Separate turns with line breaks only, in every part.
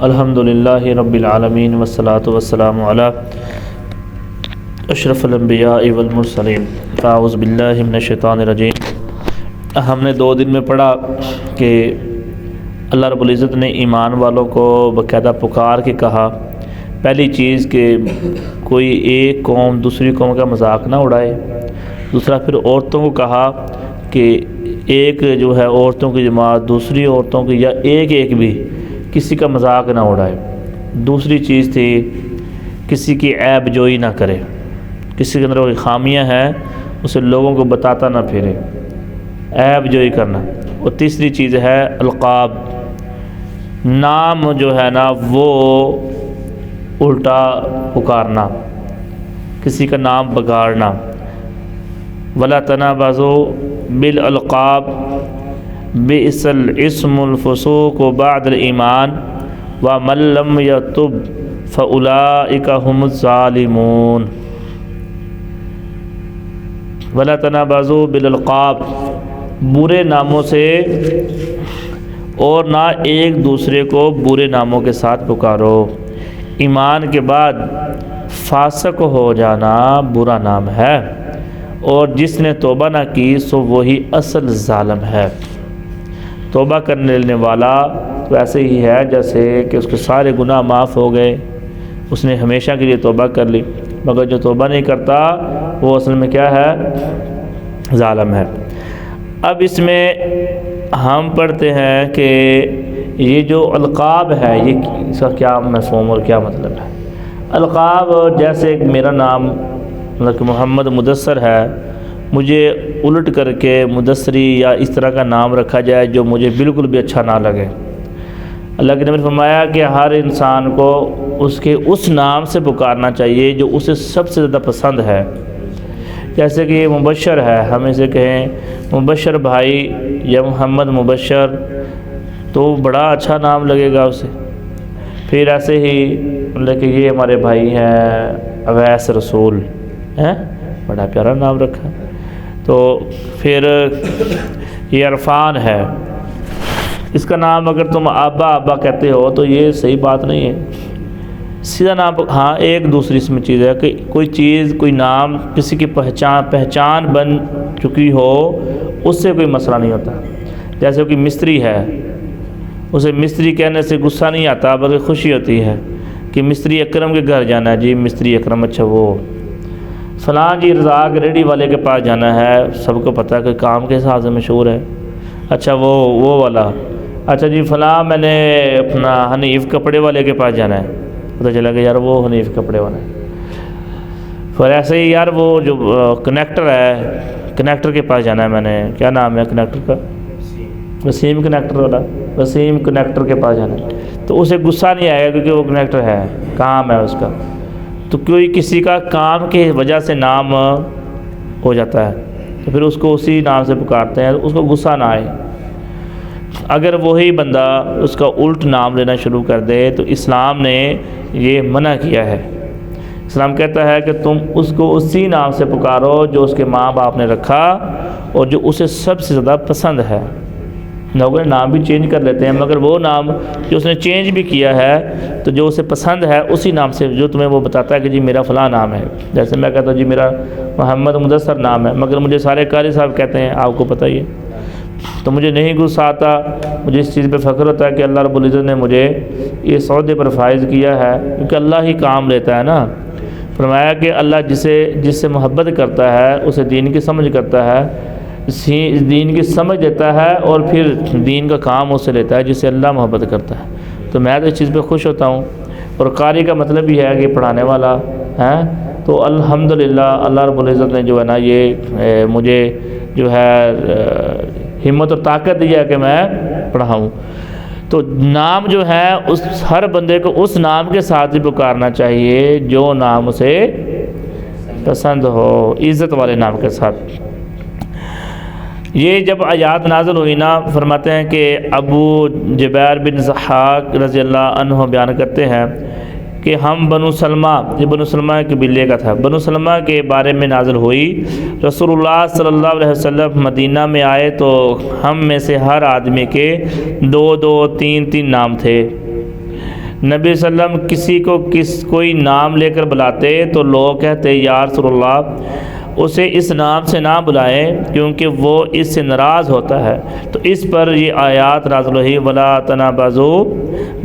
الحمدللہ رب العالمین والصلاة والسلام علی اشرف الانبیاء والمرسلین اعوذ باللہ من الشیطان الرجیم۔ ہم نے 2 دن میں پڑھا کہ اللہ رب العزت نے ایمان والوں کو باقاعدہ پکار کے کہا، پہلی چیز کہ کوئی ایک قوم دوسری قوم کا مذاق نہ اڑائے، دوسرا پھر عورتوں کو کہا کہ ایک جو ہے عورتوں کی جماعت دوسری عورتوں کی یا ایک بھی کسی کا مذاق نہ اڑائے۔ دوسری چیز تھی کسی کی عیب جوئی نہ کرے، کسی کے اندر کوئی خامیاں ہیں اسے لوگوں کو بتاتا نہ پھرے، عیب جوئی کرنا۔ اور تیسری چیز ہے القاب، نام جو ہے نا وہ الٹا پکارنا، کسی کا نام بگاڑنا۔ ولا تنابزوا بالالقاب بئس الاسم الفسوق بعد الایمان ومن لم یتب فاولئک هم الظالمون۔ ولا تنابزوا بالالقاب، برے ناموں سے، اور نہ ایک دوسرے کو برے ناموں کے ساتھ پکارو۔ ایمان کے بعد فاسق ہو جانا برا نام ہے، اور جس نے توبہ نہ کی سو وہی اصل ظالم ہے۔ توبہ کرنے والا تو ایسے ہی ہے جیسے کہ اس کے سارے گناہ معاف ہو گئے، اس نے ہمیشہ کے لیے توبہ کر لی، مگر جو توبہ نہیں کرتا وہ اصل میں کیا ہے؟ ظالم ہے۔ اب اس میں ہم پڑھتے ہیں کہ یہ جو القاب ہے یہ اس کا کیا مفہوم اور کیا مطلب ہے۔ القاب جیسے میرا نام مطلب کہ محمد مدثر ہے، مجھے الٹ کر کے مدثری یا اس طرح کا نام رکھا جائے جو مجھے بالکل بھی اچھا نہ لگے۔ اللہ کے نبی نے فرمایا کہ ہر انسان کو اس کے اس نام سے پکارنا چاہیے جو اسے سب سے زیادہ پسند ہے۔ جیسے کہ مبشر ہے، ہم اسے کہیں مبشر بھائی یا محمد مبشر تو بڑا اچھا نام لگے گا اسے۔ پھر ایسے ہی مطلب کہ یہ ہمارے بھائی ہیں اویس رسول ہیں، بڑا پیارا نام رکھا۔ تو پھر یہ عرفان ہے، اس کا نام اگر تم آبا کہتے ہو تو یہ صحیح بات نہیں ہے، سیدھا نام۔ ہاں ایک دوسری اس میں چیز ہے کہ کوئی چیز کوئی نام کسی کی پہچان بن چکی ہو اس سے کوئی مسئلہ نہیں ہوتا۔ جیسے کہ مستری ہے، اسے مستری کہنے سے غصہ نہیں آتا بلکہ خوشی ہوتی ہے کہ مستری اکرم کے گھر جانا ہے، جی مستری اکرم، اچھا وہ فلاں جی رزاق ریڈی والے کے پاس جانا ہے، سب کو پتہ ہے کہ کام کے حساب سے مشہور ہے، اچھا وہ والا، اچھا جی فلاں میں نے اپنا حنیف کپڑے والے کے پاس جانا ہے، پتہ چلا کہ یار وہ حنیف کپڑے والا ہے۔ پھر ایسے ہی یار وہ جو کنیکٹر ہے، کنیکٹر کے پاس جانا ہے، میں نے کیا نام ہے کنیکٹر کا؟ وسیم کنیکٹر والا، وسیم کنیکٹر کے پاس جانا ہے، تو اسے غصہ نہیں آئے گا کیونکہ وہ کنیکٹر ہے، کام ہے اس کا۔ تو کوئی کسی کا کام کی وجہ سے نام ہو جاتا ہے تو پھر اس کو اسی نام سے پکارتے ہیں، اس کو غصہ نہ آئے۔ اگر وہی بندہ اس کا الٹ نام لینا شروع کر دے تو اسلام نے یہ منع کیا ہے۔ اسلام کہتا ہے کہ تم اس کو اسی نام سے پکارو جو اس کے ماں باپ نے رکھا اور جو اسے سب سے زیادہ پسند ہے۔ لوگوں نے نام بھی چینج کر لیتے ہیں، مگر وہ نام جو اس نے چینج بھی کیا ہے تو جو اسے پسند ہے اسی نام سے، جو تمہیں وہ بتاتا ہے کہ جی میرا فلاں نام ہے۔ جیسے میں کہتا ہوں جی میرا محمد مدثر نام ہے، مگر مجھے سارے قاری صاحب کہتے ہیں، آپ کو پتہ ہی ہے، تو مجھے نہیں غصہ آتا، مجھے اس چیز پہ فخر ہوتا ہے کہ اللہ رب العزت نے مجھے اس عہدے پر فائز کیا ہے، کیونکہ اللہ ہی کام لیتا ہے نا۔ فرمایا کہ اللہ جس سے محبت کرتا ہے اسے دین کی سمجھ کرتا ہے، دین کی سمجھ دیتا ہے، اور پھر دین کا کام اس سے لیتا ہے جس سے اللہ محبت کرتا ہے۔ تو میں تو اس چیز پہ خوش ہوتا ہوں۔ اور قاری کا مطلب یہ ہے کہ پڑھانے والا ہے، تو الحمدللہ اللہ رب العزت نے جو ہے نا یہ مجھے جو ہے ہمت اور طاقت دی ہے کہ میں پڑھاؤں۔ تو نام جو ہے اس ہر بندے کو اس نام کے ساتھ ہی پکارنا چاہیے جو نام اسے پسند ہو، عزت والے نام کے ساتھ۔ یہ جب آیات نازل ہوئی نا، فرماتے ہیں کہ ابو جبیر بن ضحاک رضی اللہ عنہ بیان کرتے ہیں کہ ہم بنو سلمہ، یہ بنو سلمہ کے قبیلے کا تھا، بنو سلمہ کے بارے میں نازل ہوئی۔ رسول اللہ صلی اللہ علیہ وسلم مدینہ میں آئے تو ہم میں سے ہر آدمی کے 2 2 3 3 نام تھے۔ نبی صلی اللہ علیہ وسلم کسی کو کوئی نام لے کر بلاتے تو لوگ کہتے یا رسول اللہ اسے اس نام سے نہ بلائیں کیونکہ وہ اس سے ناراض ہوتا ہے، تو اس پر یہ آیات نازل ہوئی ولا تنابزوا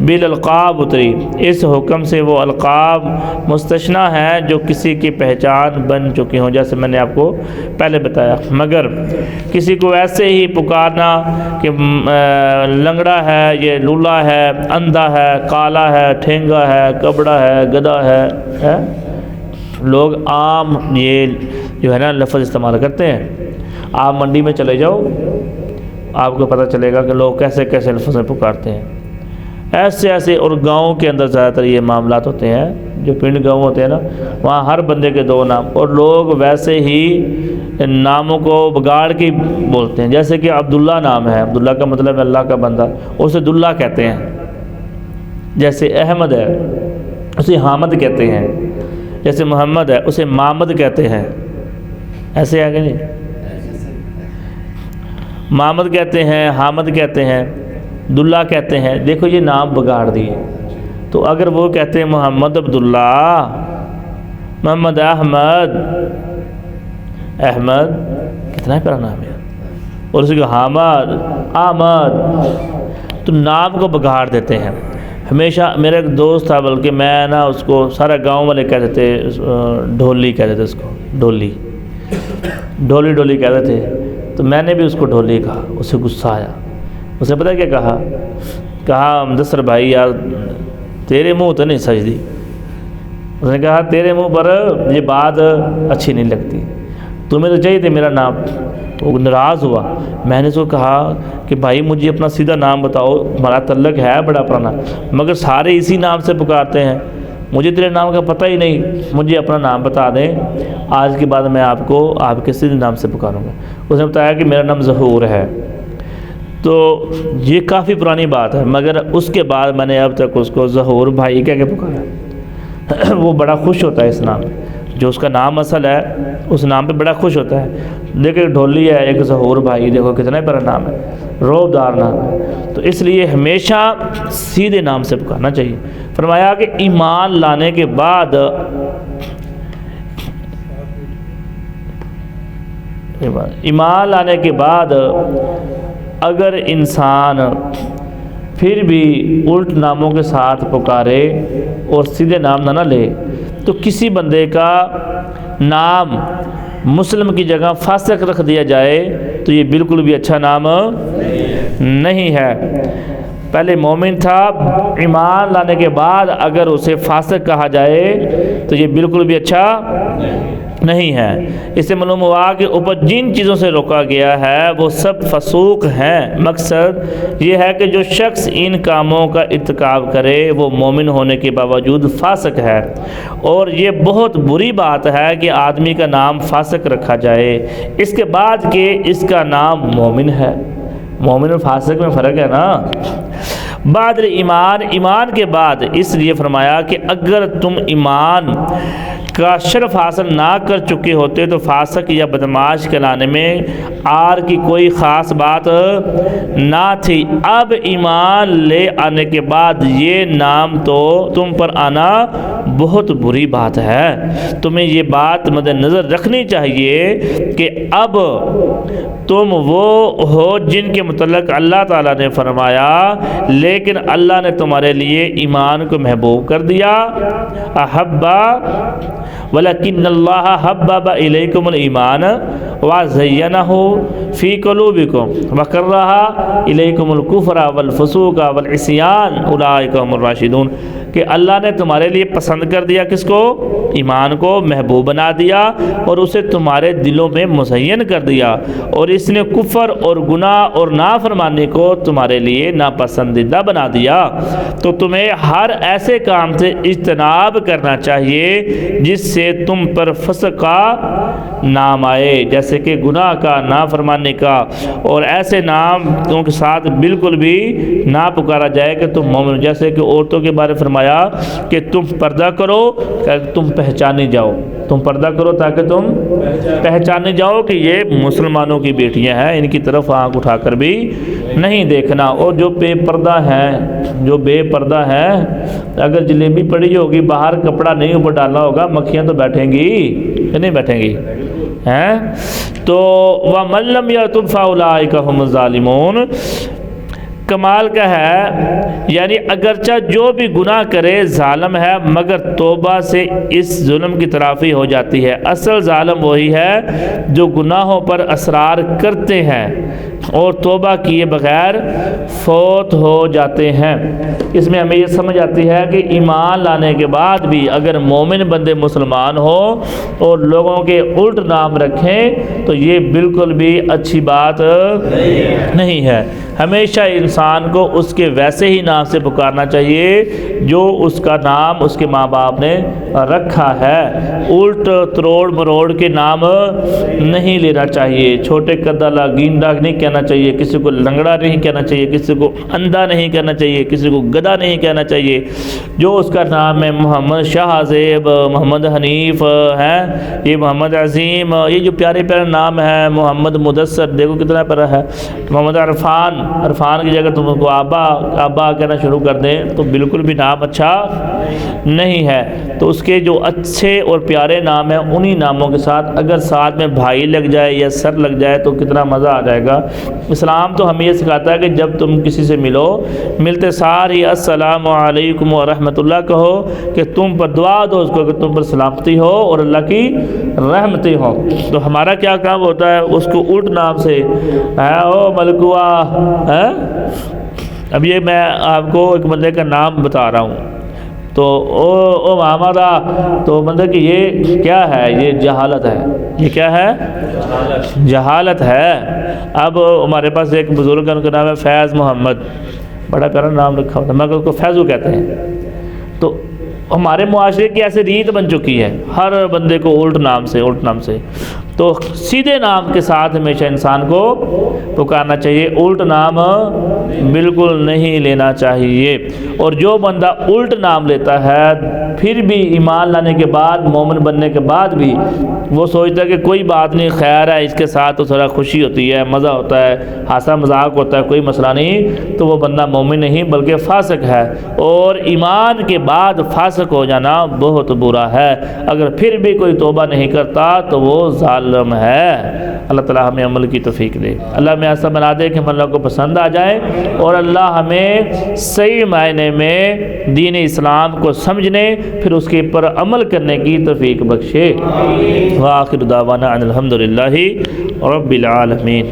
بالالقاب اتری۔ اس حکم سے وہ القاب مستثنیٰ ہیں جو کسی کی پہچان بن چکی ہوں، جیسے میں نے آپ کو پہلے بتایا۔ مگر کسی کو ایسے ہی پکارنا کہ لنگڑا ہے، یہ لولا ہے، اندھا ہے، کالا ہے، ٹھینگا ہے، کبڑا ہے، گدھا ہے، لوگ عام یہ جو ہے نا لفظ استعمال کرتے ہیں۔ آپ منڈی میں چلے جاؤ، آپ کو پتہ چلے گا کہ لوگ کیسے کیسے لفظ میں پکارتے ہیں، ایسے، اور گاؤں کے اندر زیادہ تر یہ معاملات ہوتے ہیں، جو پنڈ گاؤں ہوتے ہیں نا وہاں ہر بندے کے دو نام، اور لوگ ویسے ہی ناموں کو بگاڑ کے بولتے ہیں۔ جیسے کہ عبداللہ نام ہے، عبداللہ کا مطلب ہے اللہ کا بندہ، اسے دلہ کہتے ہیں۔ جیسے احمد ہے اسے حامد کہتے ہیں، جیسے محمد ہے اسے مامد کہتے ہیں، ایسے ہے کہ نہیں؟ مامد کہتے ہیں، حامد کہتے ہیں، دلہ کہتے ہیں۔ دیکھو یہ نام بگاڑ دیے۔ تو اگر وہ کہتے ہیں محمد عبداللہ، محمد احمد کتنا پیارا نام ہے، اور اسی کو حامد آمد، تو نام کو بگاڑ دیتے ہیں۔ ہمیشہ میرا ایک دوست تھا، بلکہ میں نا اس کو سارا گاؤں والے کہتے تھے ڈھولی کہتے تھے، اس کو ڈھولی کہتے تھے، تو میں نے بھی اس کو ڈھولی کہا۔ اسے غصہ آیا، اسے پتہ کیا کہا مدثر بھائی یار تیرے منہ تو نہیں سجدی۔ اس نے کہا تیرے منہ پر یہ بات اچھی نہیں لگتی، تمہیں تو چاہیے تھے میرا نام۔ وہ ناراض ہوا۔ میں نے اس کو کہا کہ بھائی مجھے اپنا سیدھا نام بتاؤ، ہمارا تعلق ہے بڑا پرانا، مگر سارے اسی نام سے پکارتے ہیں، مجھے تیرے نام کا پتہ ہی نہیں، مجھے اپنا نام بتا دیں، آج کے بعد میں آپ کو آپ کے سیدھے نام سے پکاروں گا۔ اس نے بتایا کہ میرا نام ظہور ہے۔ تو یہ کافی پرانی بات ہے، مگر اس کے بعد میں نے اب تک اس کو ظہور بھائی کہہ کے پکارا۔ وہ بڑا خوش ہوتا ہے اس نام، جو اس کا نام اصل ہے اس نام پہ بڑا خوش ہوتا ہے۔ دیکھیں ڈھولی ہے، ایک ظہور بھائی، دیکھو کتنا بڑا نام ہے، روب دار نام ہے۔ تو اس لیے ہمیشہ سیدھے نام سے پکارنا چاہیے۔ فرمایا کہ ایمان لانے کے بعد اگر انسان پھر بھی الٹ ناموں کے ساتھ پکارے اور سیدھے نام نہ لے، تو کسی بندے کا نام مسلم کی جگہ فاسق رکھ دیا جائے تو یہ بالکل بھی اچھا نام نہیں ہے۔ پہلے مومن تھا، ایمان لانے کے بعد اگر اسے فاسق کہا جائے تو یہ بالکل بھی اچھا نہیں ہے۔ اس سے معلوم ہوا کہ اوپر جن چیزوں سے روکا گیا ہے وہ سب فسوق ہیں۔ مقصد یہ ہے کہ جو شخص ان کاموں کا ارتکاب کرے وہ مومن ہونے کے باوجود فاسق ہے، اور یہ بہت بری بات ہے کہ آدمی کا نام فاسق رکھا جائے اس کے بعد کہ اس کا نام مومن ہے۔ مومن اور فاسق میں فرق ہے نا۔ بعد ایمان کے بعد اس لیے فرمایا کہ اگر تم ایمان کا شرف حاصل نہ کر چکے ہوتے تو فاسق یا بدمعاش کہلانے میں آر کی کوئی خاص بات نہ تھی۔ اب ایمان لے آنے کے بعد یہ نام تو تم پر آنا بہت بری بات ہے۔ تمہیں یہ بات مد نظر رکھنی چاہیے کہ اب تم وہ ہو جن کے متعلق اللہ تعالیٰ نے فرمایا لیکن اللہ نے تمہارے لیے ایمان کو محبوب کر دیا۔ احبا وَلَكِنَّ اللَّهَ حَبَّبَ إِلَيْكُمُ الْإِيمَانَ وَزَيَّنَهُ فِي قُلُوبِكُمْ وَكَرَّهَ إِلَيْكُمُ الْكُفْرَ وَالْفُسُوقَ وَالْعِصْيَانَ أُولَٰئِكَ هُمُ الرَّاشِدُونَ، کہ اللہ نے تمہارے لیے پسند کر دیا کس کو؟ ایمان کو محبوب بنا دیا اور اسے تمہارے دلوں میں مزین کر دیا، اور اس نے کفر اور گناہ اور نافرمانی کو تمہارے لیے ناپسندیدہ بنا دیا۔ تو تمہیں ہر ایسے کام سے اجتناب کرنا چاہیے جس سے تم پر فسق کا نام آئے، جیسے کہ گناہ کا، نافرمانی کا، اور ایسے نام تم کے ساتھ بالکل بھی نہ پکارا جائے کہ تم مومن، جیسے کہ عورتوں کے بارے فرمایا کہ تم پردہ کرو کہ تم پہچانی جاؤ۔ تم پردہ کرو تاکہ تم پہچانے جاؤ کہ یہ مسلمانوں کی بیٹیاں ہیں، ان کی طرف آنکھ اٹھا کر بھی نہیں دیکھنا۔ اور جو بے پردہ ہیں اگر جلیبی پڑی ہوگی باہر کپڑا نہیں اوپر ڈالا ہوگا، مکھیاں تو بیٹھیں گی کہ نہیں بیٹھیں گی ہیں؟ تو وَمَن لَّمْ يَتُبْ فَأُولَٰئِكَ هُمُ الظَّالِمُونَ۔ کمال کا ہے یعنی اگرچہ جو بھی گناہ کرے ظالم ہے، مگر توبہ سے اس ظلم کی تلافی ہو جاتی ہے۔ اصل ظالم وہی ہے جو گناہوں پر اصرار کرتے ہیں اور توبہ کیے بغیر فوت ہو جاتے ہیں۔ اس میں ہمیں یہ سمجھ آتی ہے کہ ایمان لانے کے بعد بھی اگر مومن بندے مسلمان ہو اور لوگوں کے الٹ نام رکھیں تو یہ بالکل بھی اچھی بات نہیں ہے۔ ہمیشہ انسان کو اس کے ویسے ہی نام سے پکارنا چاہیے جو اس کا نام اس کے ماں باپ نے رکھا ہے، الٹ تروڑ مروڑ کے نام نہیں لینا چاہیے۔ چھوٹے کدالا گینڈا نہیں کہنا چاہیے، کسی کو لنگڑا نہیں کہنا چاہیے، کسی کو اندھا نہیں کہنا چاہیے، کسی کو گدھا نہیں کہنا چاہیے۔ جو اس کا نام ہے محمد شاہ زیب، محمد حنیف ہے، یہ محمد عظیم، یہ جو پیارے پیارے نام ہے، محمد مدثر دیکھو کتنا پیارا ہے، محمد عرفان کی جگہ تم ان کو آبا کہنا شروع کر دیں تو بالکل بھی نام اچھا نہیں ہے۔ تو اس کے جو اچھے اور پیارے نام ہیں انہی ناموں کے ساتھ اگر ساتھ میں بھائی لگ جائے یا سر لگ جائے تو کتنا مزہ آ جائے گا۔ اسلام تو ہمیں یہ سکھاتا ہے کہ جب تم کسی سے ملتے سار ہی السلام علیکم ورحمۃ اللہ کہو کہ تم پر دعا دو اس کو کہ تم پر سلامتی ہو اور اللہ کی رحمتیں ہو۔ تو ہمارا کیا کام ہوتا ہے اس کو الٹ نام سے او ملکوا ہے۔ اب یہ میں آپ کو ایک بندے کا نام بتا رہا ہوں تو او محمدہ، تو بندے کہ یہ کیا ہے، یہ جہالت ہے۔ یہ کیا ہے؟ جہالت ہے۔ اب ہمارے پاس ایک بزرگ ہے، ان کا نام ہے فیض محمد، بڑا پیارا نام رکھا ہوتا ہے مگر اس کو فیضو کہتے ہیں۔ تو ہمارے معاشرے کی ایسے ریت بن چکی ہے ہر بندے کو الٹ نام سے، تو سیدھے نام کے ساتھ ہمیشہ انسان کو پکارنا چاہیے، الٹ نام بالکل نہیں لینا چاہیے۔ اور جو بندہ الٹ نام لیتا ہے پھر بھی ایمان لانے کے بعد، مومن بننے کے بعد بھی وہ سوچتا ہے کہ کوئی بات نہیں، خیر ہے، اس کے ساتھ تو تھوڑا خوشی ہوتی ہے، مزہ ہوتا ہے، ہنسا مذاق ہوتا ہے، کوئی مسئلہ نہیں، تو وہ بندہ مومن نہیں بلکہ فاسق ہے۔ اور ایمان کے بعد فاسق ہو جانا بہت برا ہے۔ اگر پھر بھی کوئی توبہ نہیں کرتا تو وہ ظالم ہے۔ اللہ تعالی ہمیں عمل کی توفیق دے، اللہ ہمیں ایسا بنا دے کہ ہم اللہ کو پسند آ جائے، اور اللہ ہمیں صحیح معنی میں دین اسلام کو سمجھنے پھر اس کے پر عمل کرنے کی توفیق بخشے۔ وآخر دعوانا ان الحمدللہ رب العالمین۔